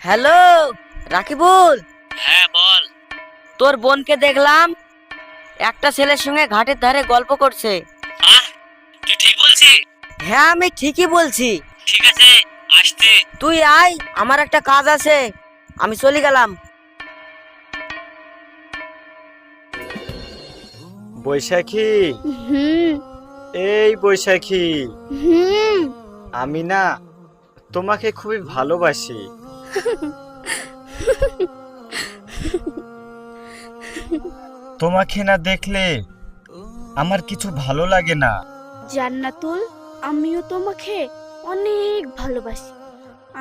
Hello Rakibul. হ্যাঁ বল। তোর বোনকে দেখলাম একটা ছেলের সঙ্গে ঘাটের ধারে গল্প করছে। তুই ঠিক বলছিস? হ্যাঁ আমি ঠিকই বলছি। ঠিক আছে, আসতে। তুই আয়, আমার একটা কাজ আছে, আমি চলে গেলাম। বৈশাখী, হুম এই বৈশাখী, হুম আমি না তোমাকে খুবই ভালোবাসি। তোমাকে না দেখলে আমার কিছু ভালো লাগে না। জান্নাতুল, আমিও তোমাকে অনেক ভালোবাসি।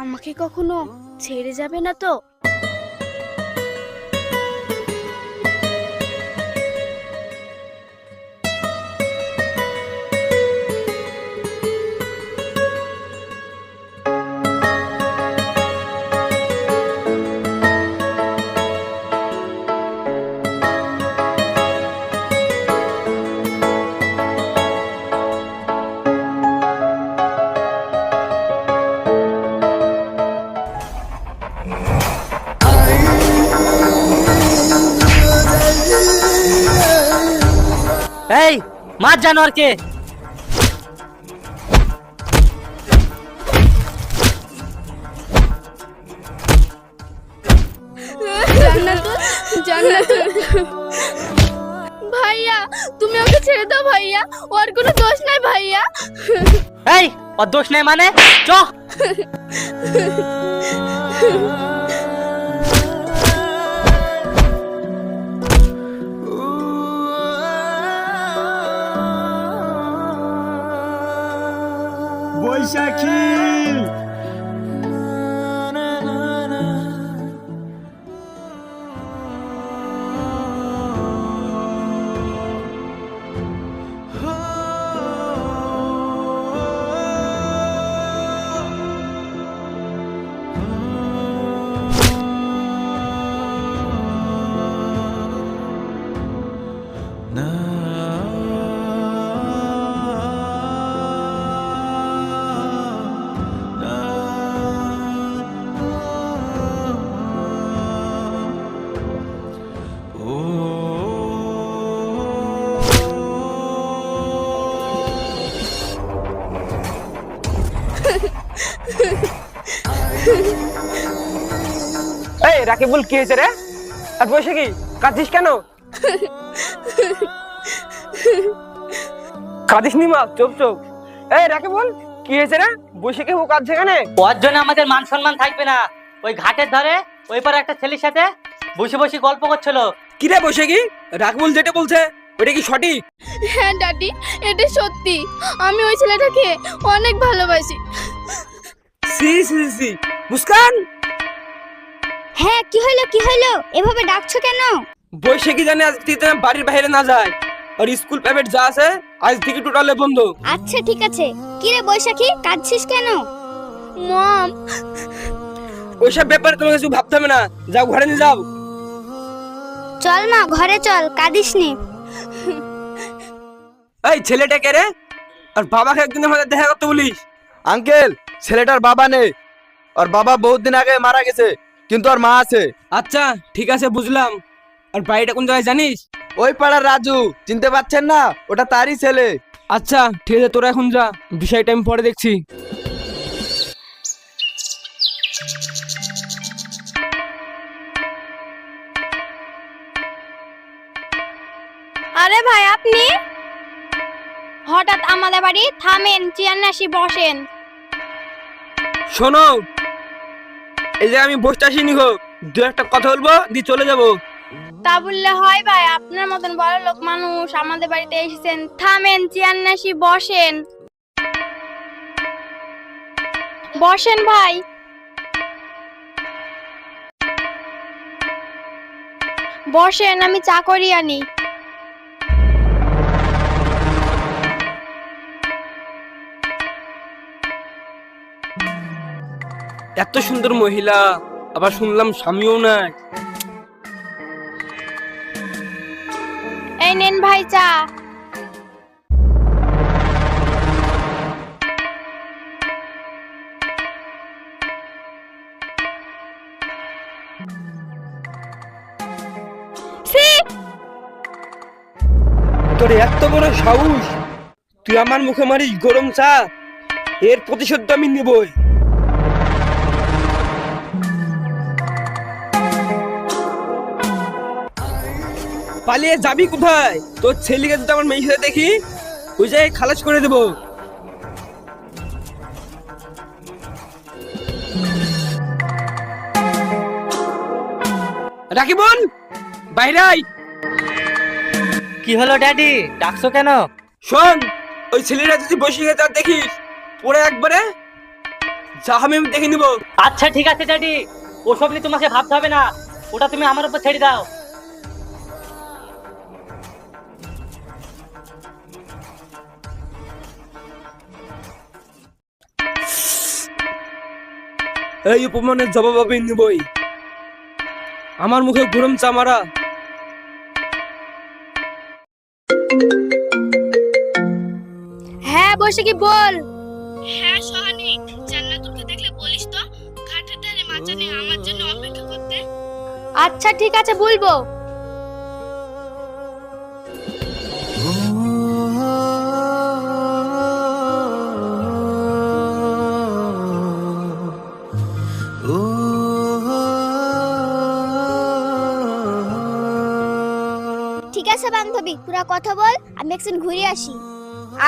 আমাকে কখনো ছেড়ে যাবে না তো? এই মার জানোয়ারকে। জান্নাতুল, জান্নাতুল ভাইয়া, তুমি ওকে ছেড়ে দাও ভাইয়া, ওর কোনো দোষ নাই ভাইয়া। এই ওর দোষ নেই মানে চ। বৈশাখী, এই রাকিবুল, কি হয়েছে রে? আর বৈশাখী, কাঁদিস কেন? কাঁদিস নি মা, চুপ চুপ। এই রাকিবুল, কি হয়েছে রে? বৈশাখী ও কাঁদছে কেন? ওর জন্য আমাদের মান সম্মান থাকবে না। ওই ঘাটের ধারে ওই পারে একটা ছেলের সাথে বসে বসে গল্প করছিল। কি রে বৈশাখী, রাকিবুল যেটা বলছে ওটা কি সঠিক? হ্যাঁ ডাডি, এটা সত্যি। আমি ওই ছেলেটাকে অনেক ভালোবাসি। সি সি সি মুস্কান, হ্যাঁ কি হলো কি হলো, এভাবে ডাকছো কেন? বৈশাখী জানে আজ থেকে বাড়ির বাইরে না যায়, আর স্কুল প্রাইভেট যা আছে আজ থেকে টোটালে বন্ধ। আচ্ছা ঠিক আছে। কি রে বৈশাখী, কাঁদছিস কেন? মম, ওইসব ব্যাপারে তোমাকে কিছু ভাবতে হবে না, যাও ঘরে নিয়ে যাও। চল মা ঘরে চল, কাঁদিস নি। এই ছেলেটা কে রে? আর বাবাকে একদিন আমাদের দেখা করতে বলিস। আঙ্কেল, ছেলেটার বাবা নেই, আর বাবা বহুত দিন আগে মারা গেছে, কিন্তু আর মা আছে। আচ্ছা ঠিক আছে, বুঝলাম। আর বাড়িটা কোন জায়গায় জানিস? ওই পাড়ার রাজু, চিনতে পারছেন না? ওটা তারই ছেলে। আচ্ছা ঠিক আছে, তোরা এখন যা, বিষয়টা আমি পরে দেখছি। আরে ভাই আপনি হঠাৎ আমাদের বাড়ি? থামেন, চেয়ার না আসি বসেন। শোনো, এই যে আমি বসতে আসিনি গো, দু একটা কথা বলবো দিয়ে চলে যাবো। তা বললে হয় ভাই? আপনার মতন বড় লোক মানুষ আমাদের বাড়িতে এসেছেন, থামেন, চেয়ার না আসি বসেন। বসেন ভাই। বসেন, আমি চা করি আনি। এত সুন্দর মহিলা, আবার শুনলাম স্বামীও নাই। এই নেন ভাই চা। তোর এত বড় সাহস, তুই আমার মুখে মারিস গরম চা? এর প্রতিশোধ তো আমি নিবই। পালিয়ে যাবি কোথায়? তোর ছেলেকে যদি আমার মেয়ের সাথে দেখি, ওই জায়গায় খালাস করে দেবো। রাখি বোন, বাইরে আয়। কি হলো ড্যাডি, ডাকছো কেন? শোন, ওই ছেলেটা যদি বসে গেছে আর দেখিস, পরে একবারে যা আমি দেখে নিব। আচ্ছা ঠিক আছে ড্যাডি, ওসব নিয়ে তোমাকে ভাবতে হবে না, ওটা তুমি আমার উপর ছেড়ে দাও। এই অপমানের জবাব আমি নিবই। আমার মুখে গরম চা মারা। হ্যাঁ বৈশাখী বল। হ্যাঁ সোহানি, জান্নাতুলকে দেখলে বলিস তো ঘাটের ধারে মাচা নিয়ে আমার জন্য অপেক্ষা করতে। আচ্ছা ঠিক আছে বলবো। ঠিক আছে বান্ধবী, তোরা কথা বল, আমি একদিন ঘুরে আসি।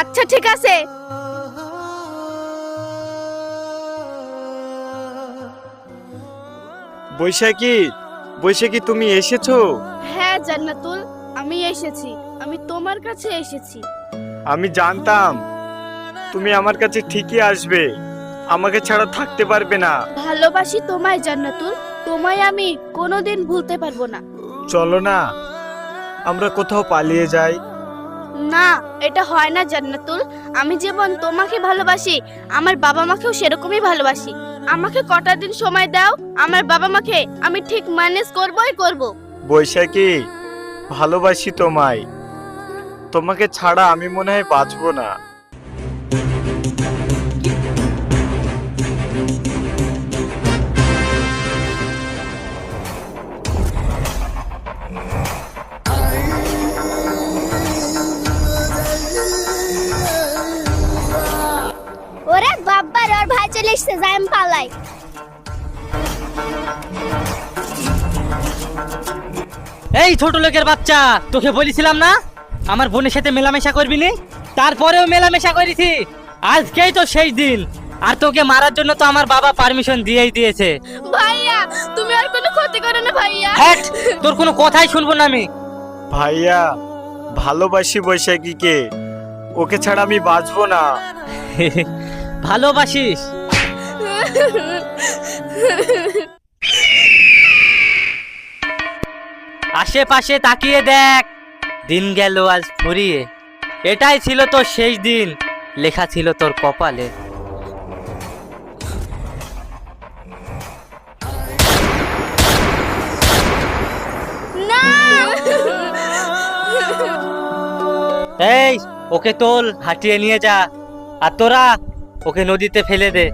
আচ্ছা ঠিক আছে। বৈশাখী, বৈশাখী তুমি এসেছো? হ্যাঁ জান্নাতুল, আমি এসেছি, আমি তোমার কাছে এসেছি। আমি জানতাম তুমি আমার কাছে ঠিকই আসবে, আমাকে ছাড়া থাকতে পারবে না। ভালোবাসি তোমায় জান্নাতুল, তোমায় আমি কোনোদিন ভুলতে পারবো না। চলো না আমরা কোথাও পালিয়ে যাই। না, এটা হয় না জান্নাতুল। আমি যেমন তোমাকে ভালোবাসি, আমার বাবা মাকেও সেরকমই ভালোবাসি। আমাকে কটা দিন সময় দাও, আমার বাবা মাকে আমি ঠিক ম্যানেজ করবই করব। বৈশাখী, ভালোবাসি তোমায়, তোমাকে ছাড়া আমি মনে হয় বাঁচবো না। ওরে বাবা রে, ওর ভাই চলে এসেছে, যাই আমি পালাই। এই ছোট লোকের বাচ্চা, তোকে বলেছিলাম না আমার বোনের সাথে মেলামেশা করবি নি, তারপরেও মেলামেশা করেছি। আজকেই তো সেই দিন, আর তোকে মারার জন্য তো আমার বাবা পারমিশন দিয়েই দিয়েছে। ভাইয়া তুমি আর কোনো ক্ষতি করো না ভাইয়া। হ্যাট, তোর কোনো কথাই শুনবো না আমি। ভাইয়া, ভালোবাসি বৈশাখীকে, ওকে ছাড়া আমি বাঁচবো না। ভালোবাসিস? আশেপাশে তাকিয়ে দেখ, দিন গেল আজ ফুরিয়ে, এটাই ছিল তোর শেষ দিন, লেখা ছিল তোর কপালে। না এই ওকে তোল, হাঁটিয়ে নিয়ে যা, আর তোরা ওকে নদীতে ফেলে দে।